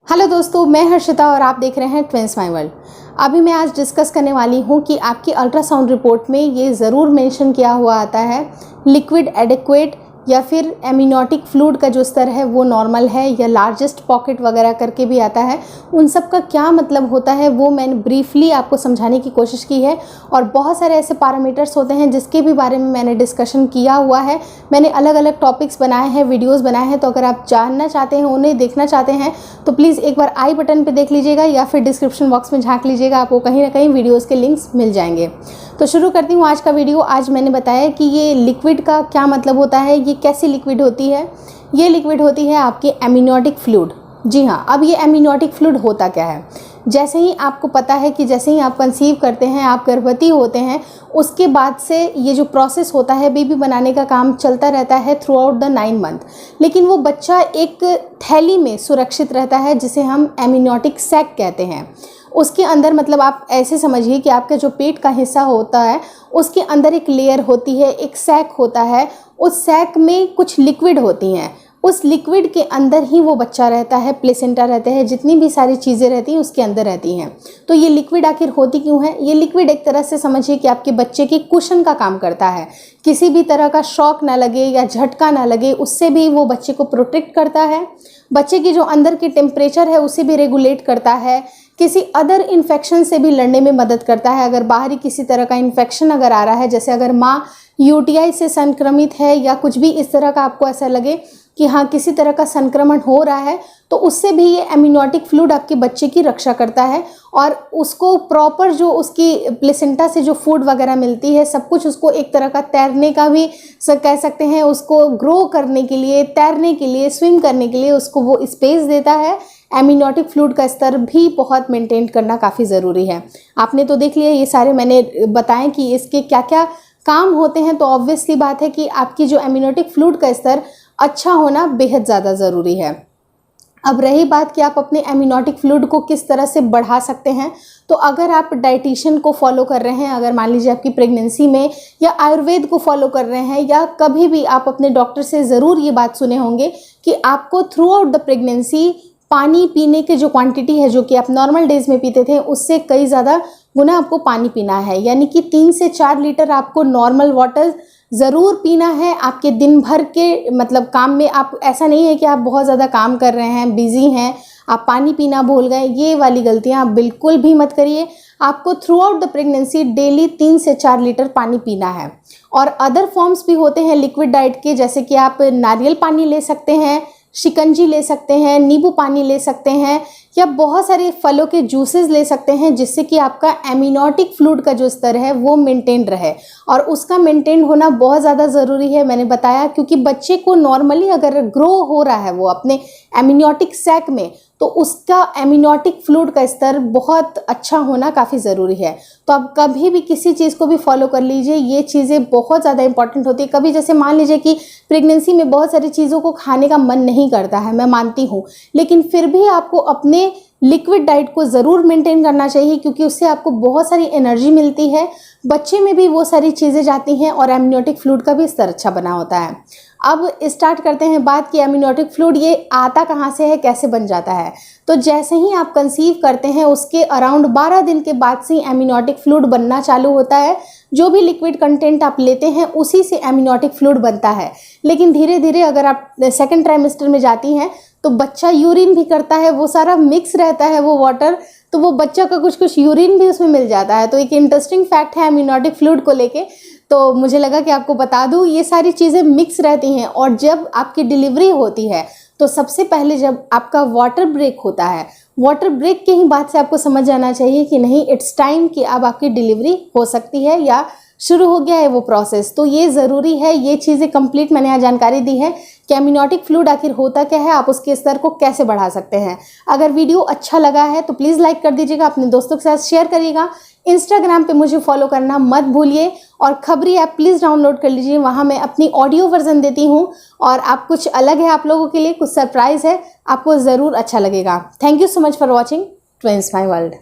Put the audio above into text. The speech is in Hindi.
हेलो दोस्तों, मैं हर्षिता और आप देख रहे हैं ट्विंस माय वर्ल्ड। अभी मैं आज डिस्कस करने वाली हूं कि आपकी अल्ट्रासाउंड रिपोर्ट में ये ज़रूर मेंशन किया हुआ आता है लिक्विड एडिक्वेट या फिर एमनियोटिक फ्लूइड का जो स्तर है वो नॉर्मल है या लार्जेस्ट पॉकेट वगैरह करके भी आता है। उन सब का क्या मतलब होता है वो मैंने ब्रीफली आपको समझाने की कोशिश की है और बहुत सारे ऐसे पैरामीटर्स होते हैं जिसके भी बारे में मैंने डिस्कशन किया हुआ है। मैंने अलग अलग टॉपिक्स बनाए हैं, वीडियोज़ बनाए हैं, तो अगर आप जानना चाहते हैं, उन्हें देखना चाहते हैं तो प्लीज़ एक बार आई बटन पर देख लीजिएगा या फिर डिस्क्रिप्शन बॉक्स में झाँक लीजिएगा, आपको कहीं ना कहीं वीडियोज़ के लिंक्स मिल जाएंगे। तो शुरू करती हूँ आज का वीडियो। आज मैंने बताया कि ये लिक्विड का क्या मतलब होता है, ये कैसी लिक्विड होती है। ये लिक्विड होती है आपकी एमनियोटिक फ्लूइड। जी हाँ, अब ये एमनियोटिक फ्लूइड होता क्या है। जैसे ही आपको पता है कि जैसे ही आप कंसीव करते हैं, आप गर्भवती होते हैं, उसके बाद से ये जो प्रोसेस होता है बेबी बनाने का काम चलता रहता है थ्रू आउट द 9 मंथ। लेकिन वो बच्चा एक थैली में सुरक्षित रहता है जिसे हम एमनियोटिक सैक कहते हैं। उसके अंदर मतलब आप ऐसे समझिए कि आपका जो पेट का हिस्सा होता है उसके अंदर एक लेयर होती है, एक सैक होता है। उस सैक में कुछ लिक्विड होती हैं, उस लिक्विड के अंदर ही वो बच्चा रहता है, प्लेसेंटा रहते हैं, जितनी भी सारी चीज़ें रहती हैं उसके अंदर रहती हैं। तो ये लिक्विड आखिर होती क्यों है? ये लिक्विड एक तरह से समझिए कि आपके बच्चे के कुशन का काम करता है। किसी भी तरह का शॉक ना लगे या झटका ना लगे, उससे भी वो बच्चे को प्रोटेक्ट करता है। बच्चे की जो अंदर की टेम्परेचर है उसे भी रेगुलेट करता है। किसी अदर इन्फेक्शन से भी लड़ने में मदद करता है। अगर बाहरी किसी तरह का इन्फेक्शन अगर आ रहा है, जैसे अगर माँ यूटीआई से संक्रमित है या कुछ भी इस तरह का आपको ऐसा लगे कि हाँ किसी तरह का संक्रमण हो रहा है, तो उससे भी ये एमनियोटिक फ्लूइड आपके बच्चे की रक्षा करता है और उसको प्रॉपर जो उसकी प्लेसेंटा से जो फूड वगैरह मिलती है, सब कुछ उसको एक तरह का तैरने का भी कह सकते हैं, उसको ग्रो करने के लिए, तैरने के लिए, स्विम करने के लिए उसको वो स्पेस देता है। एमनियोटिक फ्लूइड का स्तर भी बहुत मेंटेन करना काफ़ी ज़रूरी है। आपने तो देख लिया, ये सारे मैंने बताएं कि इसके क्या क्या काम होते हैं, तो ऑब्वियसली बात है कि आपकी जो एमनियोटिक फ्लूइड का स्तर अच्छा होना बेहद ज़्यादा ज़रूरी है। अब रही बात कि आप अपने एमनियोटिक फ्लूइड को किस तरह से बढ़ा सकते हैं, तो अगर आप डाइटिशियन को फॉलो कर रहे हैं, अगर मान लीजिए आपकी प्रेगनेंसी में, या आयुर्वेद को फॉलो कर रहे हैं, या कभी भी आप अपने डॉक्टर से ज़रूर ये बात सुने होंगे कि आपको थ्रू आउट द प्रेगनेंसी पानी पीने की जो क्वांटिटी है, जो कि आप नॉर्मल डेज में पीते थे, उससे कई ज़्यादा गुना आपको पानी पीना है। यानी कि 3 से 4 लीटर आपको नॉर्मल वाटर ज़रूर पीना है। आपके दिन भर के मतलब काम में आप, ऐसा नहीं है कि आप बहुत ज़्यादा काम कर रहे हैं, बिजी हैं, आप पानी पीना भूल गए, ये वाली गलतियाँ आप बिल्कुल भी मत करिए। आपको through out the pregnancy daily 3 से 4 लीटर पानी पीना है। और अदर फॉर्म्स भी होते हैं लिक्विड डाइट के, जैसे कि आप नारियल पानी ले सकते हैं, शिकंजी ले सकते हैं, नींबू पानी ले सकते हैं, या बहुत सारे फलों के जूसेस ले सकते हैं, जिससे कि आपका एमनियोटिक फ्लूइड का जो स्तर है वो मेंटेन रहे। और उसका मेंटेन होना बहुत ज़्यादा ज़रूरी है, मैंने बताया, क्योंकि बच्चे को नॉर्मली अगर ग्रो हो रहा है वो अपने एमनियोटिक सैक में, तो उसका एमनियोटिक फ्लूइड का स्तर बहुत अच्छा होना काफ़ी ज़रूरी है। तो आप कभी भी किसी चीज़ को भी फॉलो कर लीजिए, ये चीज़ें बहुत ज़्यादा इंपॉर्टेंट होती है। कभी जैसे मान लीजिए कि प्रेगनेंसी में बहुत सारी चीज़ों को खाने का मन नहीं करता है, मैं मानती हूँ, लेकिन फिर भी आपको अपने लिक्विड डाइट को ज़रूर मेंटेन करना चाहिए, क्योंकि उससे आपको बहुत सारी एनर्जी मिलती है, बच्चे में भी वो सारी चीज़ें जाती हैं और एमनियोटिक फ्लूइड का भी स्तर अच्छा बना होता है। अब स्टार्ट करते हैं बात कि एमनियोटिक फ्लूइड ये आता कहाँ से है, कैसे बन जाता है। तो जैसे ही आप कंसीव करते हैं उसके अराउंड 12 दिन के बाद से एमनियोटिक फ्लूइड बनना चालू होता है। जो भी लिक्विड कंटेंट आप लेते हैं उसी से एमनियोटिक फ्लूइड बनता है। लेकिन धीरे धीरे अगर आप सेकेंड ट्राइमेस्टर में जाती हैं तो बच्चा यूरिन भी करता है, वो सारा मिक्स रहता है वो वाटर, तो वो बच्चा का कुछ कुछ यूरिन भी उसमें मिल जाता है। तो एक इंटरेस्टिंग फैक्ट है एमनियोटिक फ्लूइड को लेके, तो मुझे लगा कि आपको बता दूं। ये सारी चीज़ें मिक्स रहती हैं और जब आपकी डिलीवरी होती है तो सबसे पहले जब आपका वाटर ब्रेक होता है, वाटर ब्रेक के ही बात से आपको समझ जाना चाहिए कि नहीं, इट्स टाइम कि अब आपकी डिलीवरी हो सकती है या शुरू हो गया है वो प्रोसेस। तो ये ज़रूरी है, ये चीज़ें कंप्लीट मैंने यहाँ जानकारी दी है कि एमनियोटिक फ्लूइड आखिर होता क्या है, आप उसके स्तर को कैसे बढ़ा सकते हैं। अगर वीडियो अच्छा लगा है तो प्लीज़ लाइक कर दीजिएगा, अपने दोस्तों के साथ शेयर करिएगा। इंस्टाग्राम पे मुझे फॉलो करना मत भूलिए और खबरी ऐप प्लीज़ डाउनलोड कर लीजिए, वहाँ मैं अपनी ऑडियो वर्जन देती हूँ और आप कुछ अलग है, आप लोगों के लिए कुछ सरप्राइज़ है, आपको ज़रूर अच्छा लगेगा। Thank you so much for watching twins my world.